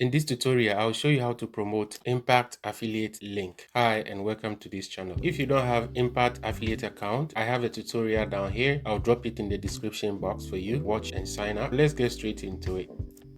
In this tutorial, I'll show you how to promote Impact Affiliate link. Hi and welcome to this channel. If you don't have Impact Affiliate account, I have a tutorial down here. I'll drop it in the description box for you. Watch and sign up. Let's get straight into it.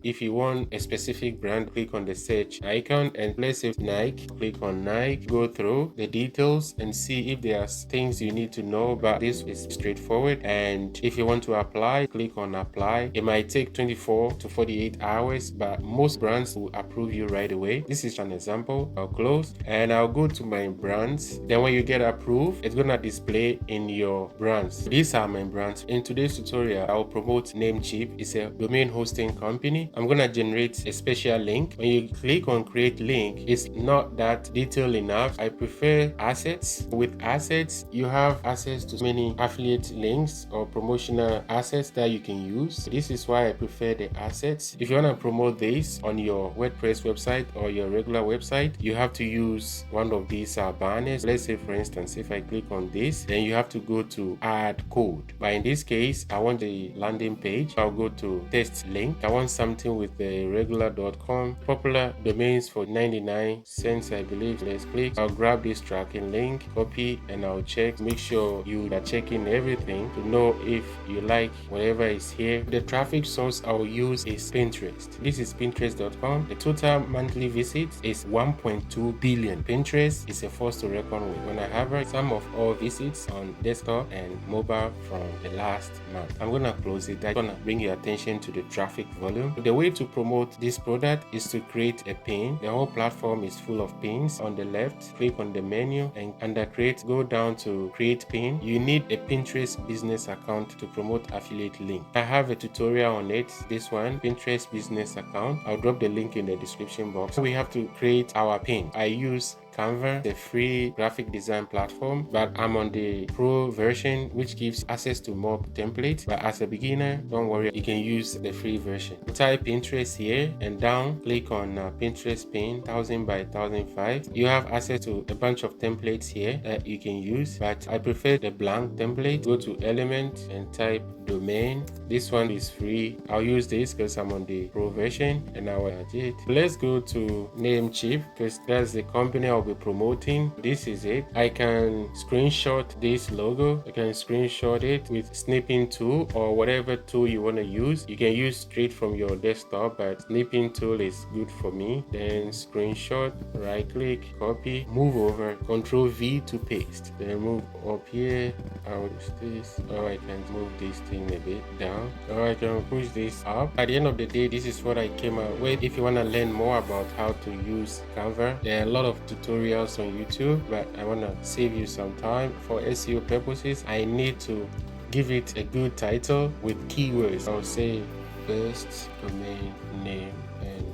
If you want a specific brand, click on the search icon and let's say Nike. Click on Nike, go through the details and see if there's things you need to know. But this is straightforward. And if you want to apply, click on apply. It might take 24 to 48 hours, but most brands will approve you right away. This is an example. I'll close and I'll go to my brands. Then when you get approved, it's gonna display in your brands. These are my brands. In today's tutorial, I'll promote Namecheap. It's a domain hosting company. I'm gonna generate a special link. When you click on create link, it's not that detailed enough. I prefer assets. With assets, you have access to many affiliate links or promotional assets that you can use. This is why I prefer the assets. If you want to promote this on your WordPress website or your regular website, you have to use one of these banners. Let's say for instance, if I click on this, then you have to go to add code. But in this case, I want the landing page. I'll go to test link. I want something with the regular.com, popular domains for 99 cents, I believe. Let's click. I'll grab this tracking link, copy, and I'll check. Make sure you are checking everything to know if you like whatever is here. The traffic source I'll use is Pinterest. This is Pinterest.com. The total monthly visits is 1.2 billion. Pinterest is a force to reckon with. When I have sum of all visits on desktop and mobile from the last month, I'm gonna close it. I'm gonna bring your attention to the traffic volume. The way to promote this product is to create a pin. The whole platform is full of pins. On the left, click on the menu and under create, go down to create pin. You need a Pinterest business account to promote affiliate link. I have a tutorial on it. This one, Pinterest business account. I'll drop the link in the description box. We have to create our pin. I use Canva, the free graphic design platform, but I'm on the pro version, which gives access to more templates. But as a beginner, don't worry, you can use the free version. Type Pinterest here and down, click on Pinterest pin 1000 by 1005. You have access to a bunch of templates here that you can use, but I prefer the blank template. Go to element and type domain. This one is free. I'll use this because I'm on the pro version and I will add it. Let's go to Namecheap because that's the company I'll be promoting. This is it. I can screenshot this logo. I can screenshot it with snipping tool or whatever tool you want to use. You can use straight from your desktop, but snipping tool is good for me. Then screenshot, right click, copy, move over, Control V to paste. Then move up here. I'll use this, or I can move this thing a bit down, or I can push this up. At the end of the day, this is what I came out with. If you want to learn more about how to use Canva, there are a lot of tutorials on YouTube, but I want to save you some time. For SEO purposes, I need to give it a good title with keywords. I'll say best domain name and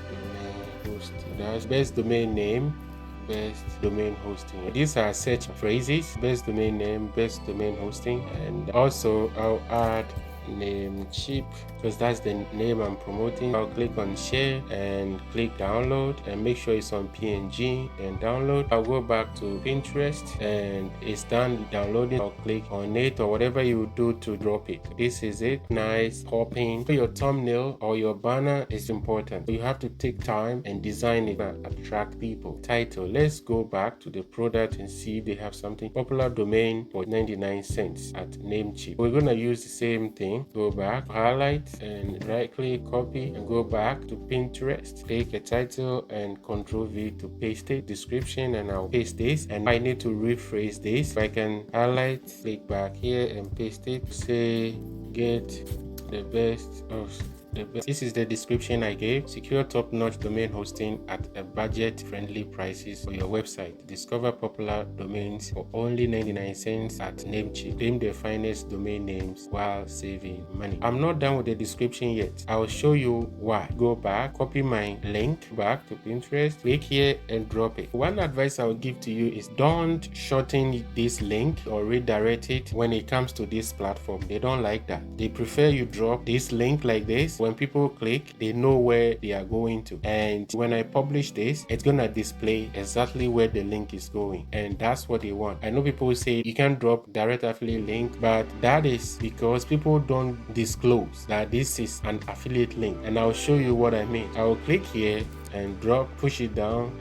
domain host. That's best domain name, best domain hosting. These are search phrases: best domain name, best domain hosting, and also I'll add Namecheap because that's the name I'm promoting. I'll click on share and click download and make sure it's on PNG and download. I'll go back to Pinterest and it's done downloading. I'll click on it or whatever you do to drop it. This is it. Nice popping. Your thumbnail or your banner is important. You have to take time and design it and attract people. Title. Let's go back to the product and see if they have something. Popular domain for 99 cents at Namecheap. We're gonna use the same thing. Go back, highlight and right click, copy and go back to Pinterest. Take a title and Control V to paste it, description, and I'll paste this, and I need to rephrase this. If I can highlight, click back here and paste it. Say get the best of the best. This is the description I gave. Secure top-notch domain hosting at a budget-friendly prices for your website. Discover popular domains for only 99 cents at Namecheap. Claim the finest domain names while saving money. I'm not done with the description yet. I'll show you why. Go back, copy my link back to Pinterest, click here and drop it. One advice I would give to you is don't shorten this link or redirect it when it comes to this platform. They don't like that. They prefer you drop this link like this when people click, they know where they are going to. And when I publish this, it's gonna display exactly where the link is going, and that's what they want. I know people say you can't drop direct affiliate link, but that is because people don't disclose that this is an affiliate link, and I'll show you what I mean. I'll click here and push it down,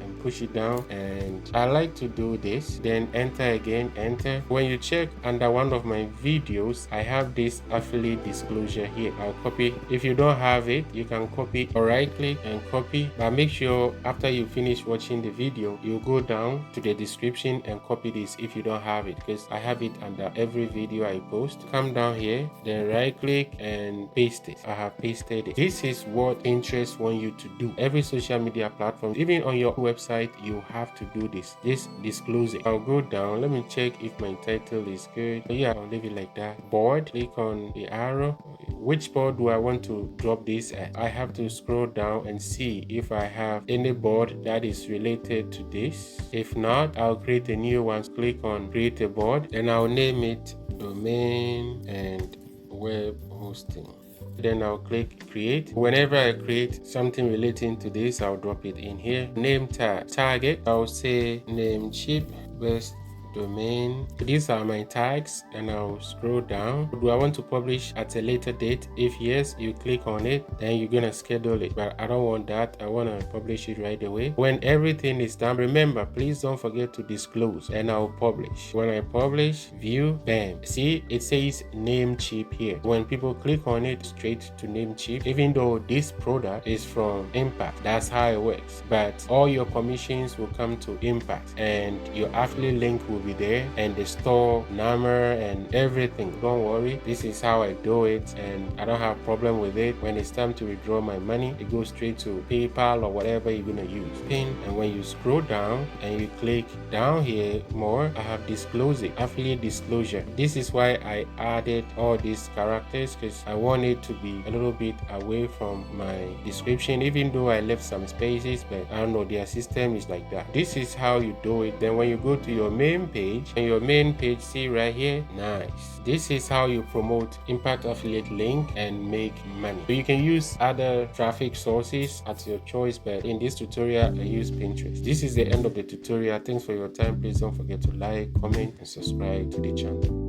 and I like to do this, then enter again, enter. When you check under one of my videos, I have this affiliate disclosure here. I'll copy. If you don't have it, you can copy or right click and copy, but make sure after you finish watching the video, you go down to the description and copy this if you don't have it, because I have it under every video I post. Come down here, then right click and paste it. I have pasted it. This is what Pinterest want you to do. Every social media platform, even on your website, you have to do this disclosing. I'll go down, let me check if my title is good. Yeah, I'll leave it like that. Board, click on the arrow. Which board do I want to drop this at? I have to scroll down and see if I have any board that is related to this. If not, I'll create a new one. Click on create a board, and I'll name it domain and web hosting. Then I'll click create. Whenever I create something relating to this, I'll drop it in here. Name tag, target, I'll say name chip best domain. These are my tags, and I'll scroll down. Do I want to publish at a later date? If yes, you click on it, then you're gonna schedule it, but I don't want that. I want to publish it right away. When everything is done, remember, please don't forget to disclose, and I'll publish. When I publish, view, bam, see, it says Namecheap here. When people click on it, straight to Namecheap, even though this product is from Impact. That's how it works, but all your commissions will come to Impact, and your affiliate link will be there, and the store number and everything. Don't worry, this is how I do it, and I don't have problem with it. When it's time to withdraw my money, it goes straight to PayPal or whatever you're gonna use. Pin, and when you scroll down and you click down here more, I have disclosing, affiliate disclosure. This is why I added all these characters, because I want it to be a little bit away from my description, even though I left some spaces, but I don't know, their system is like that. This is how you do it. Then when you go to your main page, and your main page, see right here, nice. This is how you promote Impact affiliate link and make money. So you can use other traffic sources at your choice, but in this tutorial I use Pinterest. This is the end of the tutorial. Thanks for your time. Please don't forget to like, comment, and subscribe to the channel.